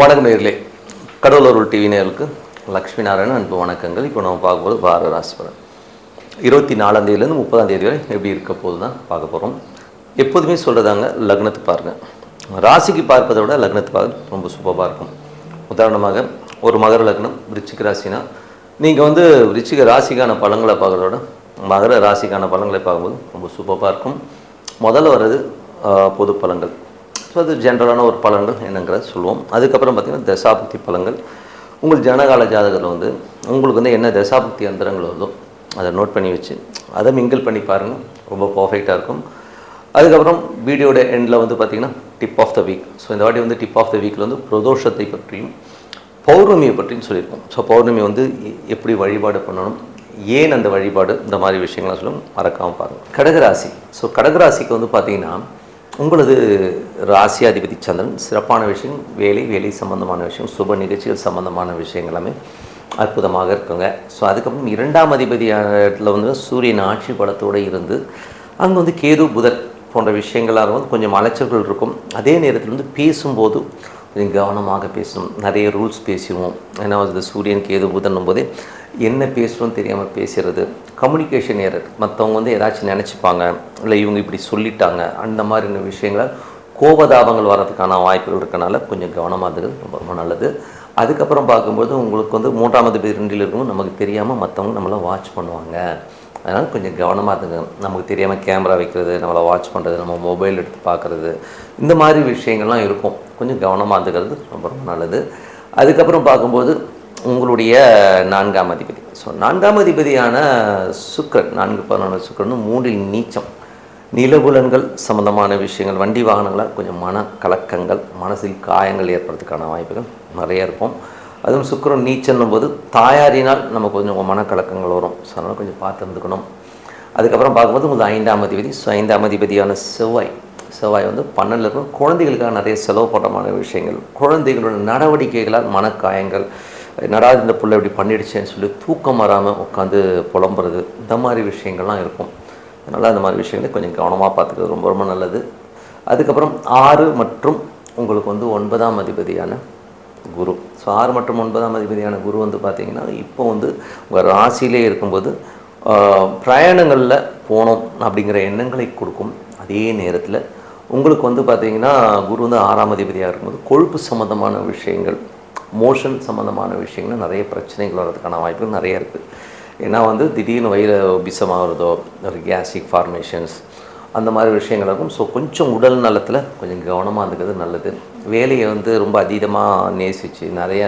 வணக்கம் நேயர்களே, கடவுளூர் டிவி நேயர்களுக்கு லக்ஷ்மி நாராயணன் அன்பு வணக்கங்கள். இப்போ நம்ம பார்க்கும்போது வார ராசி பலன் 24ஆம் தேதியிலேருந்து 30ஆம் தேதி வரை எப்படி இருக்க போது தான் பார்க்க போகிறோம். எப்போதுமே சொல்கிறதாங்க, லக்னத்தை பாருங்கள். ராசிக்கு பார்ப்பதை விட லக்னத்தை பார்க்க ரொம்ப சூப்பராக இருக்கும். உதாரணமாக ஒரு மகர லக்னம் விருச்சிக ராசினா நீங்கள் விருச்சிக ராசிக்கான பலன்களை பார்க்குறத விட மகர ராசிக்கான பலன்களை பார்க்கும்போது ரொம்ப சூப்பராக இருக்கும். முதல்ல வர்றது பொது பலன்கள். ஸோ அது ஜென்ரலான ஒரு பலன்கள் என்னங்கிறத சொல்லுவோம். அதுக்கப்புறம் பார்த்திங்கன்னா தசாபக்தி பலன்கள். உங்கள் ஜனகால ஜாதகத்தில் உங்களுக்கு என்ன தசாபக்தி அந்தரங்கள் வருதோ அதை நோட் பண்ணி வச்சு அதை மிங்கிள் பண்ணி பாருங்கள், ரொம்ப பர்ஃபெக்டாக இருக்கும். அதுக்கப்புறம் வீடியோட எண்டில் பார்த்திங்கன்னா tip of the week. So இந்த வாட்டி டிப் ஆஃப் த வீக்கில் பிரதோஷத்தை பற்றியும் பௌர்ணமியை பற்றியும் சொல்லியிருக்கோம். ஸோ பௌர்ணமி எப்படி வழிபாடு பண்ணணும், ஏன் அந்த வழிபாடு, இந்த மாதிரி விஷயங்கள்லாம் சொல்லுவோம், மறக்காமல் பாருங்கள். கடகராசி. ஸோ கடகராசிக்கு பார்த்திங்கன்னா உங்களது ராசியாதிபதி சந்திரன் சிறப்பான விஷயம், வேலை சம்பந்தமான விஷயம், சுப நிகழ்ச்சிகள் சம்பந்தமான விஷயங்கள் எல்லாமே அற்புதமாக இருக்குங்க. ஸோ அதுக்கப்புறம் 2ஆம் அதிபதியில் சூரியன் ஆட்சி பலத்தோடு இருந்து அங்கே கேது புதன் போன்ற விஷயங்களாக கொஞ்சம் அலைச்சல்கள் இருக்கும். அதே நேரத்தில் பேசும்போது கொஞ்சம் கவனமாக பேசணும். நிறைய ரூல்ஸ் பேசுவோம். ஏன்னா சூரியன் கேது புதன்னும் போதே என்ன பேசுகிறோன்னு தெரியாமல் பேசுகிறது, கம்யூனிகேஷன் ஏரர், மற்றவங்க ஏதாச்சும் நினச்சிப்பாங்க, இல்லை இவங்க இப்படி சொல்லிட்டாங்க, அந்த மாதிரியான விஷயங்களை கோபதாபங்கள் வர்றதுக்கான வாய்ப்புகள் இருக்கனால கொஞ்சம் கவனமாக இருந்தது ரொம்ப ரொம்ப நல்லது. அதுக்கப்புறம் பார்க்கும்போது உங்களுக்கு 3ஆம் அதிபதி 2ல் இருக்கும்போது நமக்கு தெரியாமல் மற்றவங்க நம்மளை வாட்ச் பண்ணுவாங்க. அதனால் கொஞ்சம் கவனமாக இருந்துங்க. நமக்கு தெரியாமல் கேமரா வைக்கிறது, நம்மளை வாட்ச் பண்ணுறது, நம்ம மொபைல் எடுத்து பார்க்குறது, இந்த மாதிரி விஷயங்கள்லாம் இருக்கும். கொஞ்சம் கவனமாக இருந்துக்கிறது ரொம்ப ரொம்ப நல்லது. அதுக்கப்புறம் பார்க்கும்போது உங்களுடைய 4ஆம் அதிபதி. ஸோ 4ஆம் அதிபதியான சுக்கிரன் 4-11 சுக்கிரன் 3ல் நீச்சம். நிலபுலன்கள் சம்பந்தமான விஷயங்கள், வண்டி வாகனங்களால் கொஞ்சம் மன கலக்கங்கள், மனசில் காயங்கள் ஏற்படுறதுக்கான வாய்ப்புகள் நிறைய இருக்கும். அதுவும் சுக்கிரன் நீச்சல்னும் போது தாயாரினால் நமக்கு கொஞ்சம் மனக்கலக்கங்கள் வரும். ஸோ அதனால் கொஞ்சம் பார்த்து இருந்துக்கணும். அதுக்கப்புறம் பார்க்கும்போது உங்களுக்கு 5ஆம் அதிபதி. ஸோ 5ஆம் அதிபதியான செவ்வாய் 12ல் இருக்கும். குழந்தைகளுக்காக நிறைய செலவு பண்ணுறமான விஷயங்கள், குழந்தைகளோட நடவடிக்கைகளால் மனக்காயங்கள், நடாது இந்த புள்ள இப்படி பண்ணிடுச்சேன்னு சொல்லி தூக்கம் வராமல் உட்காந்து புலம்புறது, இந்த மாதிரி விஷயங்கள்லாம் இருக்கும். அதனால் அந்த மாதிரி விஷயங்களை கொஞ்சம் கவனமாக பார்த்துக்கிறது ரொம்ப ரொம்ப நல்லது. அதுக்கப்புறம் 6 மற்றும் உங்களுக்கு 9ஆம் அதிபதியான குரு. ஸோ 6 மற்றும் 9ஆம் அதிபதியான குரு பார்த்திங்கன்னா இப்போ உங்கள் ராசியிலே இருக்கும்போது பிரயாணங்களில் போனோம் அப்படிங்கிற எண்ணங்களை கொடுக்கும். அதே நேரத்தில் உங்களுக்கு பார்த்திங்கன்னா குரு 6ஆம் அதிபதியாக இருக்கும்போது கொழுப்பு சம்மந்தமான விஷயங்கள், மோஷன் சம்மந்தமான விஷயங்கள் நிறைய பிரச்சனைகள் வர்றதுக்கான வாய்ப்புகள் நிறைய இருக்குது. ஏன்னா திடீர்னு வயிறு பிசமாகிறதோ, ஒரு கேஸ்ட்ரிக் ஃபார்மேஷன்ஸ், அந்த மாதிரி விஷயங்கள் இருக்கும். ஸோ கொஞ்சம் உடல் நலத்தில் கொஞ்சம் கவனமாக இருக்கிறது நல்லது. வேலையை ரொம்ப அதீதமாக நேசித்து நிறைய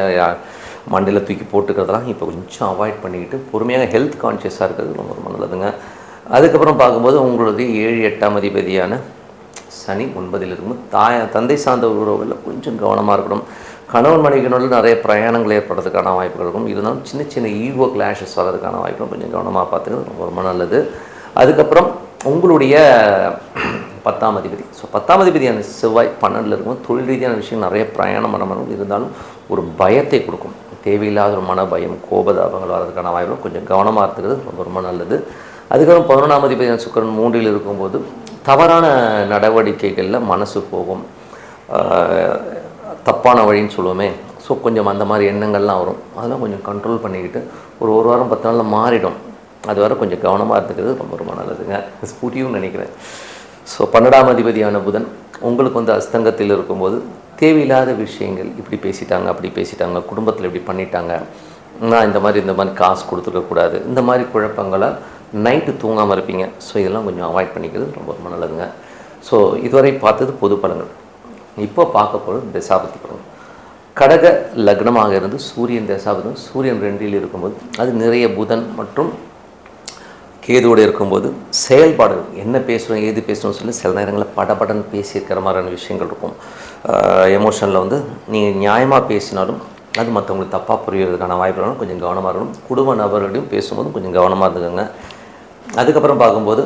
மண்டையில் தூக்கி போட்டுக்கிறதெல்லாம் இப்போ கொஞ்சம் அவாய்ட் பண்ணிக்கிட்டு பொறுமையாக ஹெல்த் கான்ஷியஸாக இருக்கிறது ரொம்ப ரொம்ப நல்லதுங்க. அதுக்கப்புறம் பார்க்கும்போது உங்களுடைய 7-8ஆம் அதிபதியான சனி 9ல் இருக்கும்போது தந்தை சார்ந்த உறவுகளில் கொஞ்சம் கவனமாக இருக்கணும். கணவன் மனைவியினோடு நிறைய பிரயாணங்கள் ஏற்படுறதுக்கான வாய்ப்புகள் இருக்கும். இருந்தாலும் சின்ன சின்ன ஈகோ கிளாஷஸ் வர்றதுக்கான வாய்ப்புகள் கொஞ்சம் கவனமாக பார்த்துக்கிறது ரொம்ப ரொம்ப நல்லது. அதுக்கப்புறம் உங்களுடைய 10ஆம் அதிபதி. ஸோ 10ஆம் அதிபதியான செவ்வாய் 12ல் இருக்கும்போது தொழில் ரீதியான விஷயம் நிறைய பிரயாணம் பண்ணணும். இருந்தாலும் ஒரு பயத்தை கொடுக்கும். தேவையில்லாத ஒரு மன பயம், கோபதாபங்கள் வர்றதுக்கான வாய்ப்புகள் கொஞ்சம் கவனமாக இருக்கிறது ரொம்ப ரொம்ப நல்லது. அதுக்கப்புறம் 11ஆம் அதிபதியான சுக்கிரன் 3ல் இருக்கும்போது தவறான நடவடிக்கைகளில் மனசு போகும், தப்பான வழின்னு சொல்லுவோமே. ஸோ கொஞ்சம் அந்த மாதிரி எண்ணங்கள்லாம் வரும். அதெல்லாம் கொஞ்சம் கண்ட்ரோல் பண்ணிக்கிட்டு ஒரு வாரம் 10 நாளில் மாறிடும். அது வரை கொஞ்சம் கவனமாக இருந்துக்கிறது ரொம்ப ரொம்ப நல்லதுங்க. புரியும்னு நினைக்கிறேன். ஸோ 12ஆம் அதிபதியான புதன் உங்களுக்கு அஸ்தங்கத்தில் இருக்கும்போது தேவையில்லாத விஷயங்கள், இப்படி பேசிட்டாங்க, அப்படி பேசிட்டாங்க, குடும்பத்தில் இப்படி பண்ணிட்டாங்க, நான் இந்த மாதிரி காசு கொடுத்துருக்கக்கூடாது, இந்த மாதிரி குழப்பங்களை நைட்டு தூங்காமல் இருப்பீங்க. ஸோ இதெல்லாம் கொஞ்சம் அவாய்ட் பண்ணிக்கிறது ரொம்ப ரொம்ப நல்லதுங்க. ஸோ இதுவரை பார்த்தது பொது பலன்கள். இப்போ பார்க்க போகிறது தசாபதி பலன்கள். கடக லக்னமாக இருந்து சூரியன் தசாபதி, சூரியன் 2ல் இருக்கும்போது அது நிறைய புதன் மற்றும் கேதுவோடு இருக்கும்போது செயல்பாடுகள், என்ன பேசுகிறோம் ஏது பேசுகிறோம்னு சொல்லி சில நேரங்களில் படபடன்னு பேசியிருக்கிற மாதிரியான விஷயங்கள் இருக்கும். எமோஷனில் நீங்கள் நியாயமாக பேசினாலும் அது மற்றவங்களுக்கு தப்பாக புரியறதுக்கான வாய்ப்புகளும் கொஞ்சம் கவனமாக இருக்கணும். குடும்ப நபர்களையும் பேசும்போதும் கொஞ்சம் கவனமாக இருந்துக்கோங்க. அதுக்கப்புறம் பார்க்கும்போது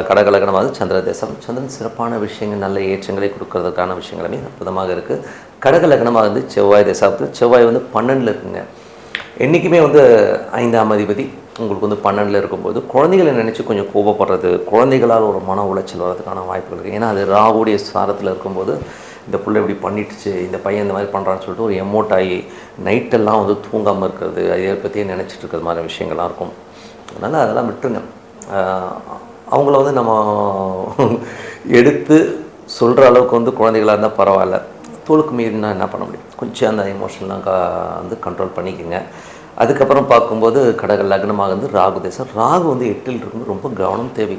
கடகலகனமாக சந்திர தேசம். சந்திரன் சிறப்பான விஷயங்கள், நல்ல ஏற்றங்களை கொடுக்கறதுக்கான விஷயங்களுமே அற்புதமாக இருக்குது. கடகலகனமாக செவ்வாய் தேசாபத்தில் செவ்வாய் 12ல் இருக்குங்க. என்றைக்குமே 5ஆம் அதிபதி உங்களுக்கு 12ல் இருக்கும்போது குழந்தைகளை நினச்சி கொஞ்சம் கோபப்படுறது, குழந்தைகளால் ஒரு மன உளைச்சல் வர்றதுக்கான வாய்ப்புகள் இருக்குது. ஏன்னா அது ராகுடைய சாரத்தில் இருக்கும்போது இந்த புள்ள இப்படி பண்ணிடுச்சு, இந்த பையன் இந்த மாதிரி பண்ணுறான்னு சொல்லிட்டு ஒரு எமோட் ஆகி நைட்டெல்லாம் வந்து தூங்காமல் இருக்கிறது, அதை பற்றியே நினச்சிட்டு இருக்கிற மாதிரி விஷயங்கள்லாம் இருக்கும். அதனால் அதெல்லாம் விட்டுருங்க. அவங்கள வந்து நம்ம எடுத்து சொல்கிற அளவுக்கு வந்து குழந்தைகளாக இருந்தால் பரவாயில்ல. தோளுக்கு மீறினா என்ன பண்ண முடியும்? கொஞ்சம் அந்த எமோஷன்லாம் வந்து கண்ட்ரோல் பண்ணிக்கோங்க. அதுக்கப்புறம் பார்க்கும்போது கடக லக்னமாக வந்து ராகு தேசம். ராகு வந்து 8ல் இருக்கும்போது ரொம்ப கவனம் தேவை.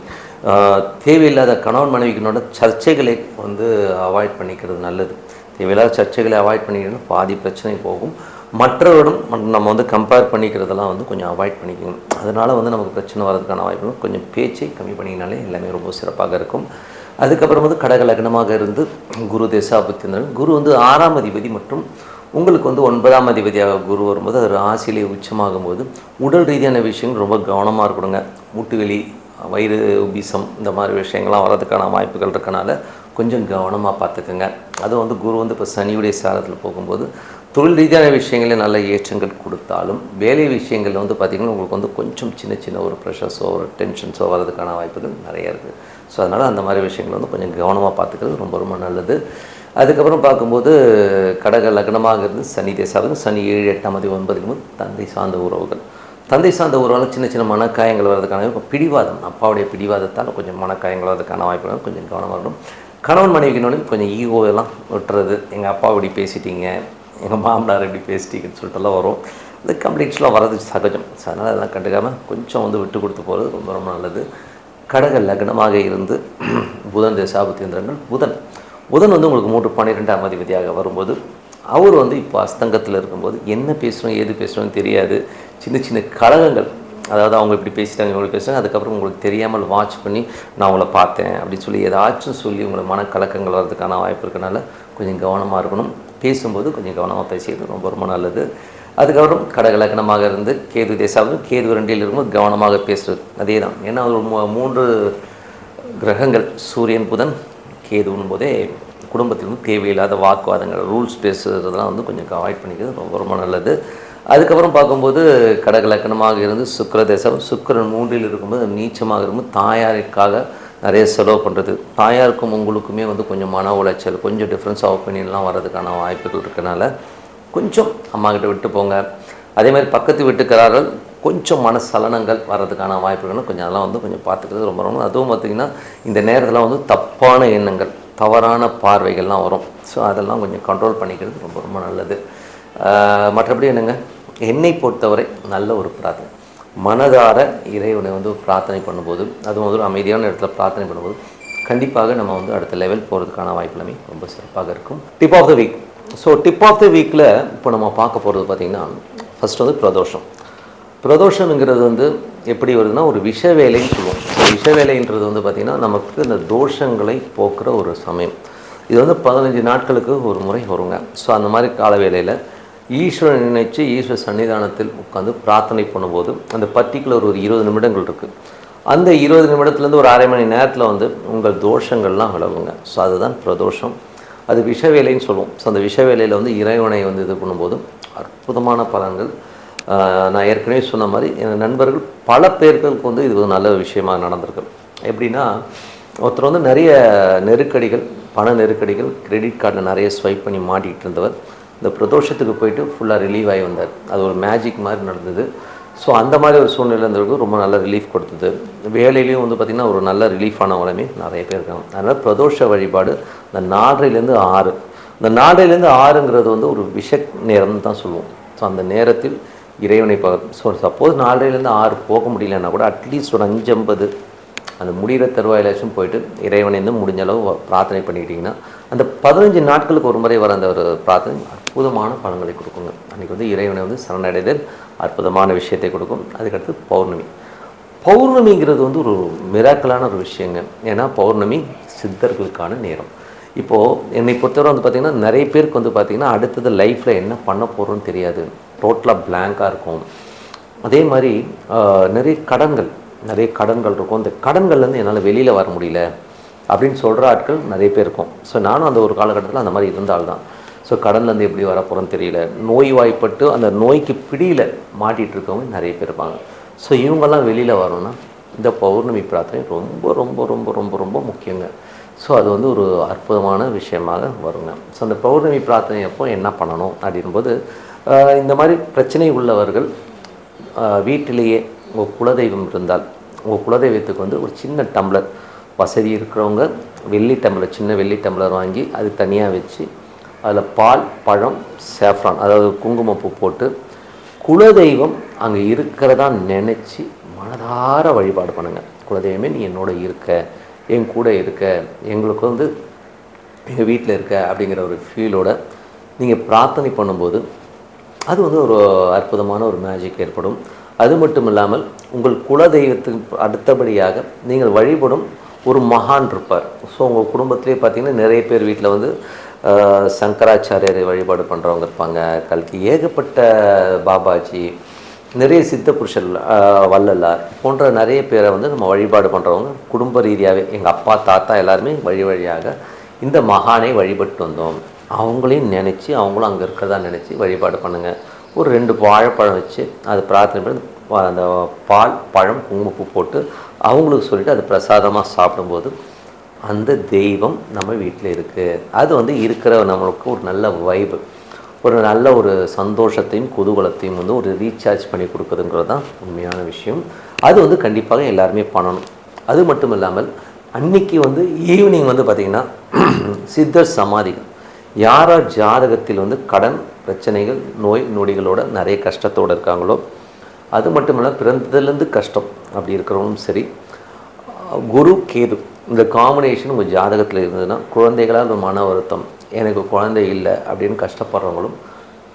தேவையில்லாத கணவன் மனைவிக்கினோட சர்ச்சைகளை வந்து அவாய்ட் பண்ணிக்கிறது நல்லது. தேவையில்லாத சர்ச்சைகளை அவாய்ட் பண்ணிக்கணும், பாதி பிரச்சனை போகும். மற்றவரிடம் நம்ம வந்து கம்பேர் பண்ணிக்கிறதெல்லாம் வந்து கொஞ்சம் அவாய்ட் பண்ணிக்கணும். அதனால் வந்து நமக்கு பிரச்சனை வர்றதுக்கான வாய்ப்பு கொஞ்சம் பேச்சை கம்மி பண்ணிங்கனாலே எல்லாமே ரொம்ப சிறப்பாக இருக்கும். அதுக்கப்புறம் வந்து கடக லக்னமாக இருந்து குரு தேசாபுத்திரன். குரு வந்து 6ஆம் அதிபதி மற்றும் உங்களுக்கு வந்து 9ஆம் அதிபதியாக குரு வரும்போது அது ராசியிலே உச்சமாகும் போது உடல் ரீதியான விஷயங்கள் ரொம்ப கவனமாக இருக்கணுங்க. மூட்டுவலி, வயிறு உபிசம் இந்த மாதிரி விஷயங்கள்லாம் வர்றதுக்கான வாய்ப்புகள் இருக்கனால கொஞ்சம் கவனமாக பார்த்துக்குங்க. அதுவும் வந்து குரு வந்து இப்போ சனியுடைய சாரத்தில் போகும்போது தொழில் ரீதியான விஷயங்களே நல்ல ஏற்றங்கள் கொடுத்தாலும் வேலை விஷயங்களில் வந்து பார்த்திங்கன்னா உங்களுக்கு வந்து கொஞ்சம் சின்ன சின்ன ஒரு ப்ரெஷர்ஸோ ஒரு டென்ஷன்ஸோ வர்றதுக்கான வாய்ப்புகள் நிறைய இருக்குது. ஸோ அதனால் அந்த மாதிரி விஷயங்கள் வந்து கொஞ்சம் கவனமாக பார்த்துக்கிறது ரொம்ப ரொம்ப நல்லது. அதுக்கப்புறம் பார்க்கும்போது கடக லக்னமாக இருந்து சனி தேசாவது சனி 7, 8ஆம் தேதி 9 தந்தை சார்ந்த உறவுகள். தந்தை சார்ந்த உறவுகள் சின்ன சின்ன மனக்காயங்கள் வர்றதுக்கான இப்போ பிடிவாதம், அப்பாவுடைய பிடிவாதத்தால் கொஞ்சம் மனக்காயங்கள் வர்றதுக்கான வாய்ப்புகள் கொஞ்சம் கவனமாக இருக்கணும். கணவன் மனைவிக்கினோடனே கொஞ்சம் ஈகோ எல்லாம் விட்டுறது. எங்கள் அப்பா இப்படி பேசிட்டீங்க, எங்கள் மாமனார் இப்படி பேசிட்டீங்கன்னு சொல்லிட்டுலாம் வரும். அது கம்ப்ளைண்ட்ஸ்லாம் வர்றது சகஜம். ஸோ அதனால் அதெல்லாம் கண்டுக்காமல் கொஞ்சம் வந்து விட்டு கொடுத்து போகிறது ரொம்ப ரொம்ப நல்லது. கடக லக்னமாக இருந்து புதன் தேசாபுத்திரங்கள். புதன் வந்து உங்களுக்கு 3, 12ஆம் அதிபதியாக வரும்போது அவர் வந்து இப்போ அஸ்தங்கத்தில் இருக்கும்போது என்ன பேசுகிறோம் ஏது பேசுகிறோன்னு தெரியாது. சின்ன சின்ன கலகங்கள், அதாவது அவங்க இப்படி பேசிட்டாங்க இவங்க பேசுகிறாங்க, அதுக்கப்புறம் உங்களுக்கு தெரியாமல் வாட்ச் பண்ணி நான் அவங்கள பார்த்தேன் அப்படின்னு சொல்லி ஏதாச்சும் சொல்லி உங்களை மனக்கலக்கங்கள் வர்றதுக்கான வாய்ப்பு இருக்கனால கொஞ்சம் கவனமாக இருக்கணும். பேசும்போது கொஞ்சம் கவனமாக பேசியது ரொம்ப ரொம்ப நல்லது. அதுக்கப்புறம் கடக லக்னமாக இருந்து கேது தேசாவது கேது 2ல் இருக்கும்போது கவனமாக பேசுகிறது அதே தான். ஏன்னா ஒரு 3 கிரகங்கள் சூரியன் புதன் கேதுவும் போதே குடும்பத்திலும் தேவையில்லாத வாக்குவாதங்கள் ரூல்ஸ் பேசுகிறதுலாம் வந்து கொஞ்சம் அவாய்ட் பண்ணிக்கிறது ரொம்ப ரொம்ப நல்லது. அதுக்கப்புறம் பார்க்கும்போது கடக லக்னமாக இருந்து சுக்கிர தேசம் சுக்கிரன் 3ல் இருக்கும்போது நீச்சமாக இருக்கும்போது தாயாருக்காக நிறைய செலவு பண்ணுறது. தாயாருக்கும் உங்களுக்குமே வந்து கொஞ்சம் மன உளைச்சல், கொஞ்சம் டிஃப்ரென்ஸ் ஆஃப் ஒப்பீனியன்லாம் வர்றதுக்கான வாய்ப்புகள் இருக்கனால கொஞ்சம் அம்மாக்கிட்ட விட்டு போங்க. அதே மாதிரி பக்கத்து வீட்டுக்காரர்கள் கொஞ்சம் மனசலனங்கள் வர்றதுக்கான வாய்ப்புகளும் கொஞ்சம் அதெல்லாம் வந்து கொஞ்சம் பார்த்துக்கிறது ரொம்ப ரொம்ப. அதுவும் பார்த்திங்கன்னா இந்த நேரத்தில் வந்து தப்பான எண்ணங்கள், தவறான பார்வைகள்லாம் வரும். ஸோ அதெல்லாம் கொஞ்சம் கண்ட்ரோல் பண்ணிக்கிறது ரொம்ப ரொம்ப நல்லது. மற்றபடி என்னங்க, என்னை பொறுத்தவரை நல்ல ஒரு பிரார்த்தனை, மனதார இறைவனை வந்து பிரார்த்தனை பண்ணும்போது, அதுவும் ஒரு அமைதியான இடத்துல பிரார்த்தனை பண்ணும்போது கண்டிப்பாக நம்ம வந்து அடுத்த லெவல் போகிறதுக்கான வாய்ப்புகளுமே ரொம்ப சிறப்பாக இருக்கும். Tip of the week. So tip of the வீக்கில் இப்போ நம்ம பார்க்க போகிறது பார்த்திங்கன்னா ஃபஸ்ட்டு வந்து பிரதோஷம்ங்கிறது வந்து எப்படி வருதுன்னா ஒரு விஷ வேலைன்னு சொல்லுவோம். ஸோ விஷ வேலைன்றது வந்து பார்த்திங்கன்னா நமக்கு இந்த தோஷங்களை போக்குற ஒரு சமயம். இது வந்து 15 நாட்களுக்கு ஒரு முறை வருங்க. ஸோ அந்த மாதிரி கால வேளையில் ஈஸ்வரன் நினைச்சு ஈஸ்வர சன்னிதானத்தில் உட்காந்து பிரார்த்தனை பண்ணும்போது அந்த பர்டிகுலர் ஒரு 20 நிமிடங்கள் இருக்குது. அந்த 20 நிமிடத்துலேருந்து ஒரு 1/2 மணி நேரத்தில் வந்து உங்கள் தோஷங்கள்லாம் விலகுங்க. ஸோ அதுதான் பிரதோஷம். அது விஷ வேலைன்னு சொல்லுவோம். ஸோ அந்த விஷ வேலையில் வந்து இறைவனை வந்து இது பண்ணும்போது அற்புதமான பலன்கள். நான் ஏற்கனவே சொன்ன மாதிரி என் நண்பர்கள் பல பேர்களுக்கு வந்து இது ஒரு நல்ல விஷயமாக நடந்திருக்கு. எப்படின்னா ஒருத்தர் வந்து நிறைய நெருக்கடிகள், பண நெருக்கடிகள், கிரெடிட் கார்டில் நிறைய ஸ்வைப் பண்ணி மாட்டிகிட்டு இருந்தவர் இந்த பிரதோஷத்துக்கு போயிட்டு ஃபுல்லாக ரிலீவ் ஆகி வந்தார். அது ஒரு மேஜிக் மாதிரி நடந்தது. ஸோ அந்த மாதிரி ஒரு சூழ்நிலை இருந்தவருக்கு ரொம்ப நல்ல ரிலீஃப் கொடுத்தது. வேலையிலையும் வந்து பார்த்திங்கன்னா ஒரு நல்ல ரிலீஃப் ஆனவங்களுமே நிறைய பேர் இருக்காங்க. அதனால் பிரதோஷ வழிபாடு இந்த 4லேருந்து 6, இந்த 4லேருந்து 6ங்கிறது வந்து ஒரு விஷ நேரம்னு தான் சொல்லுவோம். ஸோ அந்த நேரத்தில் இறைவனை ஸோ சப்போஸ் 4லேருந்து 6 போக முடியலன்னா கூட அட்லீஸ்ட் ஒரு 5:50 அந்த முடிகிற தருவாயிலாச்சும் போயிட்டு இறைவனை வந்து முடிஞ்ச அளவு பிரார்த்தனை பண்ணிக்கிட்டிங்கன்னா அந்த 15 நாட்களுக்கு ஒரு முறை வர அந்த ஒரு பிரார்த்தனை அற்புதமான பலன்களை கொடுக்குங்க. அன்றைக்கி வந்து இறைவனை வந்து சரணடைதல் அற்புதமான விஷயத்தை கொடுக்கும். அதுக்கடுத்து பௌர்ணமிங்கிறது வந்து ஒரு மிராக்கலான ஒரு விஷயங்க. ஏன்னா பௌர்ணமி சித்தர்களுக்கான நேரம். இப்போது என்னை பொறுத்தவரை வந்து பார்த்திங்கன்னா நிறைய பேருக்கு வந்து பார்த்திங்கன்னா அடுத்தது லைஃப்பில் என்ன பண்ண போகிறோன்னு தெரியாது, டோட்டலாக பிளாங்காக இருக்கும். அதே மாதிரி நிறைய கடன்கள் இருக்கும். அந்த கடன்கள்லேருந்து என்னால் வெளியில் வர முடியல அப்படின்னு சொல்கிற ஆட்கள் நிறைய பேர் இருக்கும். ஸோ நானும் அந்த ஒரு காலகட்டத்தில் அந்த மாதிரி இருந்தால்தான். ஸோ கடன்லேருந்து எப்படி வரப்போகிறோன்னு தெரியல, நோய்வாய்ப்பட்டு அந்த நோய்க்கு பிடியில் மாட்டிகிட்டு இருக்கவங்க நிறைய பேர் இருப்பாங்க. ஸோ இவங்கெல்லாம் வெளியில் வரணும்னா இந்த பௌர்ணமி பிரார்த்தனை ரொம்ப ரொம்ப ரொம்ப ரொம்ப ரொம்ப முக்கியங்க. ஸோ அது வந்து ஒரு அற்புதமான விஷயமாக வருங்க. ஸோ அந்த பௌர்ணமி பிரார்த்தனை அப்போ என்ன பண்ணணும் அப்படின்போது, இந்த மாதிரி பிரச்சனை உள்ளவர்கள் வீட்டிலேயே உங்கள் குலதெய்வம் இருந்தால், உங்கள் குலதெய்வத்துக்கு வந்து ஒரு சின்ன டம்ளர், வசதி இருக்கிறவங்க வெள்ளி டம்ளர், சின்ன வெள்ளி டம்ளர் வாங்கி அது தனியாக வச்சு அதில் பால், பழம், சேஃப்ரான் அதாவது குங்குமப்பூ போட்டு குலதெய்வம் அங்கே இருக்கிறதா நினச்சி மனதார வழிபாடு பண்ணுங்கள். குலதெய்வமே நீ என்னோட இருக்க, என் கூட இருக்க, எங்களுக்கு வந்து எங்கள் வீட்டில் இருக்க அப்படிங்கிற ஒரு ஃபீலோட நீங்கள் பிரார்த்தனை பண்ணும்போது அது வந்து ஒரு அற்புதமான ஒரு மேஜிக் ஏற்படும். அது மட்டும் இல்லாமல் உங்கள் குலதெய்வத்துக்கு அடுத்தபடியாக நீங்கள் வழிபடும் ஒரு மகான் இருப்பார். ஸோ உங்கள் குடும்பத்திலே பார்த்திங்கன்னா நிறைய பேர் வீட்டில் வந்து சங்கராச்சாரியரை வழிபாடு பண்ணுறவங்க இருப்பாங்க, கல்கி, ஏகப்பட்ட பாபாஜி, நிறைய சித்த புருஷர், வள்ளலார் போன்ற நிறைய பேரை வந்து நம்ம வழிபாடு பண்ணுறவங்க குடும்ப ரீதியாகவே எங்கள் அப்பா தாத்தா எல்லாருமே வழியாக இந்த மகானை வழிபட்டு வந்தோம். அவங்களையும் நினச்சி, அவங்களும் அங்கே இருக்கிறதா நினச்சி வழிபாடு பண்ணுங்கள். ஒரு 2 வாழைப்பழம் வச்சு அது பிரார்த்தனை பண்ணி அந்த பால், பழம், குங்குமப்பூ போட்டு அவங்களுக்கு சொல்லிவிட்டு அது பிரசாதமாக சாப்பிடும்போது அந்த தெய்வம் நம்ம வீட்டில் இருக்குது. அது வந்து இருக்கிற நம்மளுக்கு ஒரு நல்ல வைப்பு, ஒரு நல்ல ஒரு சந்தோஷத்தையும் குதூகலத்தையும் வந்து ஒரு ரீசார்ஜ் பண்ணி கொடுக்குதுங்கிறது தான் உண்மையான விஷயம். அது வந்து கண்டிப்பாக எல்லாருமே பண்ணணும். அது மட்டும் இல்லாமல் அன்றைக்கி வந்து ஈவினிங் வந்து பார்த்திங்கன்னா சித்தர் சமாதிகள், யார் ஜாதகத்தில் வந்து கடன் பிரச்சனைகள், நோய் நொடிகளோட நிறைய கஷ்டத்தோடு இருக்காங்களோ, அது மட்டும் இல்லை பிறந்ததுலேருந்து கஷ்டம் அப்படி இருக்கிறவங்களும் சரி, குரு கேது இந்த காம்பினேஷன் உங்கள் ஜாதகத்தில் இருந்ததுன்னா, குழந்தைகளால் மன வருத்தம், எனக்கு குழந்தை இல்லை அப்படின்னு கஷ்டப்படுறவங்களும்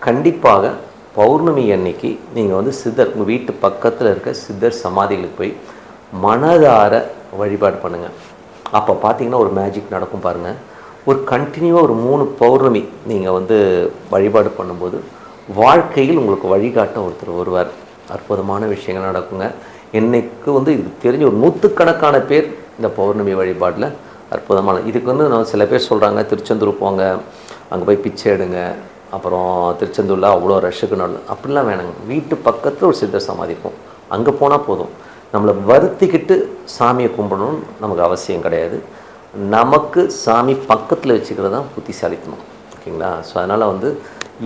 கண்டிப்பாக பௌர்ணமி அன்னைக்கு நீங்கள் வந்து சித்தர், உங்கள் வீட்டு பக்கத்தில் இருக்க சித்தர் சமாதிகளுக்கு போய் மனதார வழிபாடு பண்ணுங்கள். அப்போ பார்த்தீங்கன்னா ஒரு மேஜிக் நடக்கும் பாருங்கள். ஒரு கண்டினியூவாக ஒரு 3 பௌர்ணமி நீங்கள் வந்து வழிபாடு பண்ணும்போது வாழ்க்கையில் உங்களுக்கு வழிகாட்ட ஒருத்தர் வருவார். அற்புதமான விஷயங்கள் நடக்குங்க. என்னைக்கு வந்து இதுக்கு தெரிஞ்ச ஒரு 100கணக்கான பேர் இந்த பௌர்ணமி வழிபாட்டில் அற்புதமான, இதுக்கு வந்து நான் சில பேர் சொல்கிறாங்க திருச்செந்தூர் போங்க, அங்கே போய் பிச்சை எடுங்க, அப்புறம் திருச்செந்தூரில் அவ்வளோ ரஷ்ஷுக்கு நட, அப்படிலாம் வேணுங்க. வீட்டு பக்கத்தில் ஒரு சித்தர் சமாதி இருக்கும், அங்கே போனால் போதும். நம்மளை வருத்திக்கிட்டு சாமியை கும்பிடணும்னு நமக்கு அவசியம் கிடையாது. நமக்கு சாமி பக்கத்தில் வச்சுக்கிறது தான் புத்திசாலித்தனம், ஓகேங்களா? ஸோ அதனால் வந்து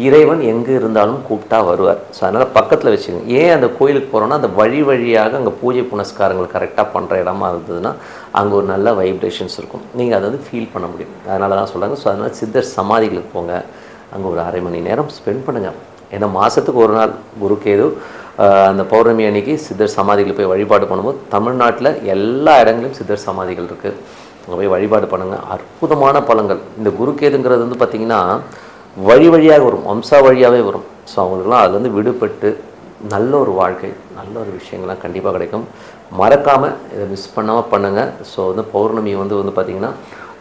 இறைவன் எங்கே இருந்தாலும் கூப்பிட்டா வருவார். ஸோ அதனால் பக்கத்தில் வச்சுக்கோங்க. ஏன் அந்த கோயிலுக்கு போகிறோன்னா, அந்த வழியாக அங்கே பூஜை புனஸ்காரங்கள் கரெக்டாக பண்ணுற இடமா இருந்ததுன்னா அங்கே ஒரு நல்ல வைப்ரேஷன்ஸ் இருக்கும், நீங்கள் அதை வந்து ஃபீல் பண்ண முடியும். அதனால தான் சொல்கிறாங்க. ஸோ அதனால் சித்தர் சமாதிகளுக்கு போங்க, அங்கே ஒரு அரை மணி நேரம் ஸ்பெண்ட் பண்ணுங்கள். ஏன்னா மாதத்துக்கு ஒரு நாள் குருக்கேது அந்த பௌர்ணமி அன்னைக்கு சித்தர் சமாதிகள் போய் வழிபாடு பண்ணும்போது தமிழ்நாட்டில் எல்லா இடங்களிலும் சித்தர் சமாதிகள் இருக்குது, அங்கே போய் வழிபாடு பண்ணுங்கள். அற்புதமான பலன்கள். இந்த குருக்கேதுங்கிறது வந்து பார்த்திங்கன்னா வழியாக வரும், வம்சா வழியாகவே வரும். ஸோ அவங்களுக்குலாம் அதுலேருந்து விடுபட்டு நல்ல ஒரு வாழ்க்கை, நல்ல ஒரு விஷயங்கள்லாம் கண்டிப்பாக கிடைக்கும். மறக்காமல் இதை மிஸ் பண்ணாமல் பண்ணுங்கள். ஸோ வந்து பௌர்ணமி வந்து பார்த்திங்கன்னா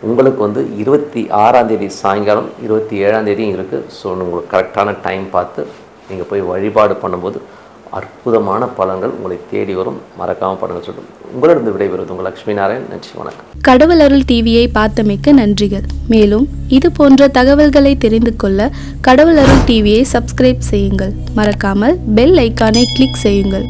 உங்களுக்கு வந்து 26ஆம் தேதி சாயங்காலம், 27ஆம் தேதியும் இருக்குது. ஸோ உங்களுக்கு கரெக்டான டைம் பார்த்து நீங்கள் போய் வழிபாடு பண்ணும்போது அற்புதமான பலன்கள் உங்களை தேடி வரும். மறக்காமல் பண்ணுங்கள் சொல்லுங்கள். உங்களிடம் விடைபெறுவது உங்கள் லக்ஷ்மி நாராயண். நன்றி, வணக்கம். கடவுள் அருள் டிவியை பார்த்தமைக்கு நன்றிகள். மேலும் இது போன்ற தகவல்களை தெரிந்து கொள்ள கடவுள் அருள் டிவியை சப்ஸ்கிரைப் செய்யுங்கள். மறக்காமல் பெல் ஐக்கானை கிளிக் செய்யுங்கள்.